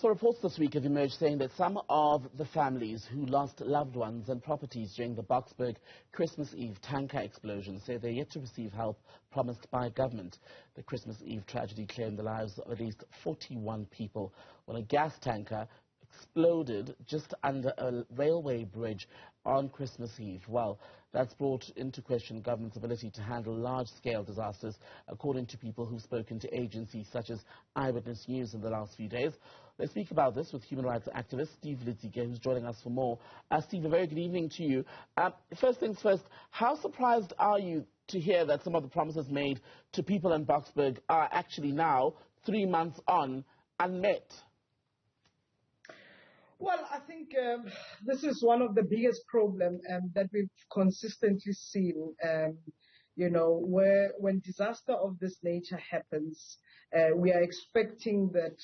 So reports this week have emerged saying that some of the families who lost loved ones and properties during the Boksburg Christmas Eve tanker explosion say they're yet to receive help promised by government. The Christmas Eve tragedy claimed the lives of at least 41 people when a gas tanker exploded just under a railway bridge on Christmas Eve. Well, that's brought into question government's ability to handle large-scale disasters, according to people who've spoken to agencies such as Eyewitness News in the last few days. Let's speak about this with human rights activist Steve Letsike, who's joining us for more. Steve, a very good evening to you. First things first, how surprised are you to hear that some of the promises made to people in Boksburg are actually now, 3 months on, unmet? Well, I think this is one of the biggest problems that we've consistently seen, where when disaster of this nature happens, we are expecting that,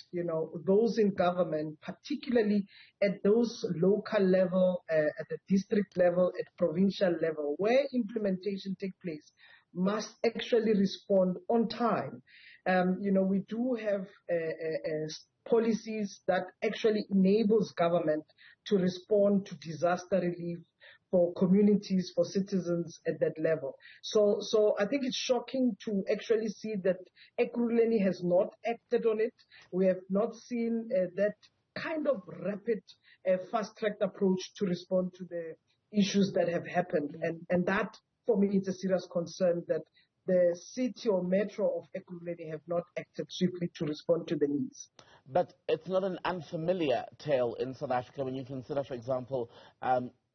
those in government, particularly at those local level, at the district level, at provincial level, where implementation takes place, must actually respond on time. We do have policies that actually enables government to respond to disaster relief for communities, for citizens at that level. So I think it's shocking to actually see that Ekurhuleni has not acted on it. We have not seen that kind of rapid, fast-tracked approach to respond to the issues that have happened. And that, for me, is a serious concern that the city or metro of Ekurhuleni have not acted swiftly to respond to the needs. But it's not an unfamiliar tale in South Africa when you consider, for example,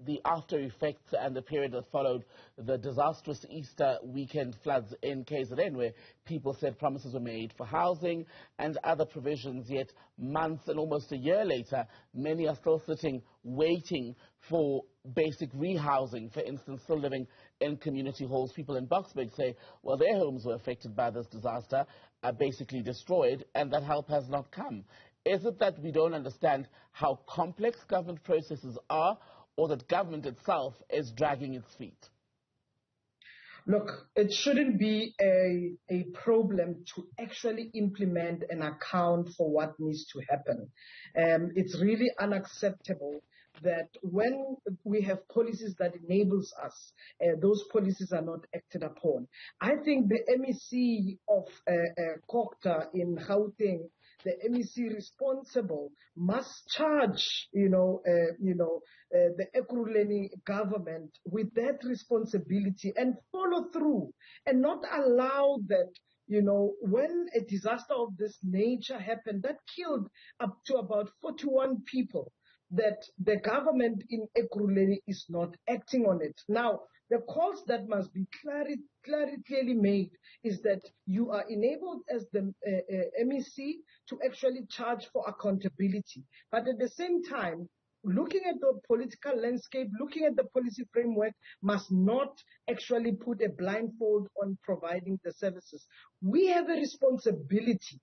the after effects and the period that followed the disastrous Easter weekend floods in KZN, where people said promises were made for housing and other provisions, yet months and almost a year later, many are still sitting waiting for basic rehousing. For instance, still living in community halls. People in Boksburg say, well, their homes were affected by this disaster, are basically destroyed, and that help has not come. Is it that we don't understand how complex government processes are, or that government itself is dragging its feet? Look, it shouldn't be a problem to actually implement and account for what needs to happen. It's really unacceptable that when we have policies that enables us, those policies are not acted upon. I think the MEC of Kokta in Gauteng, the MEC responsible, must charge, the Ekurhuleni government with that responsibility and follow through, and not allow that, when a disaster of this nature happened that killed up to about 41 people, that the government in Ekurhuleni is not acting on it. Now, the calls that must be clearly made is that you are enabled as the MEC to actually charge for accountability. But at the same time, looking at the political landscape, looking at the policy framework, must not actually put a blindfold on providing the services. We have a responsibility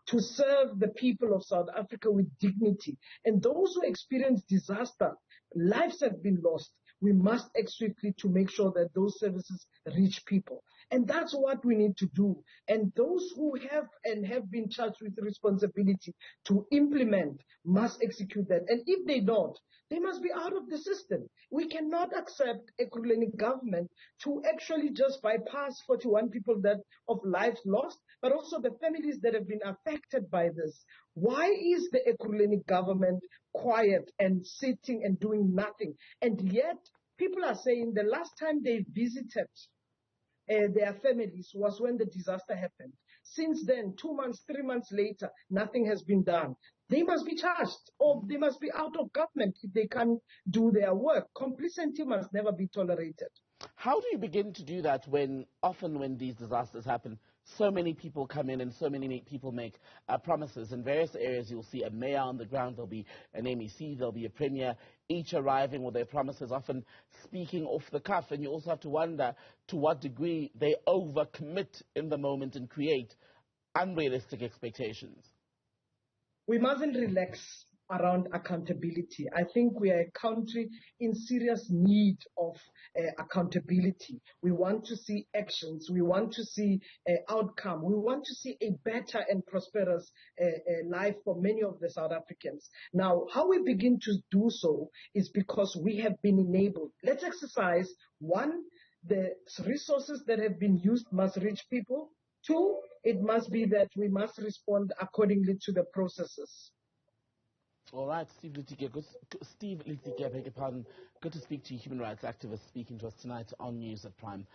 to serve the people of South Africa with dignity. And those who experience disaster, lives have been lost. We must act swiftly to make sure that those services reach people. And that's what we need to do. And those who have been charged with the responsibility to implement must execute that. And if they don't, they must be out of the system. We cannot accept Ekurhuleni government to actually just bypass 41 people that of lives lost, but also the families that have been affected by this. Why is the Ekurhuleni government quiet and sitting and doing nothing? And yet, people are saying the last time they visited their families was when the disaster happened. Since then, 2 months, 3 months later, nothing has been done. They must be charged, or they must be out of government if they can't do their work. Complacency must never be tolerated. How do you begin to do that when often when these disasters happen, so many people come in and so many people make promises? In various areas, you'll see a mayor on the ground, there'll be an MEC, there'll be a premier, each arriving with their promises, often speaking off the cuff. And you also have to wonder to what degree they overcommit in the moment and create unrealistic expectations. We mustn't relax around accountability. I think we are a country in serious need of accountability. We want to see actions. We want to see outcome. We want to see a better and prosperous life for many of the South Africans. Now, how we begin to do so is because we have been enabled. Let's exercise, one, the resources that have been used must reach people. Two, it must be that we must respond accordingly to the processes. All right, Steve Letsike, I beg your pardon. Good to speak to you, human rights activist, speaking to us tonight on News at Prime.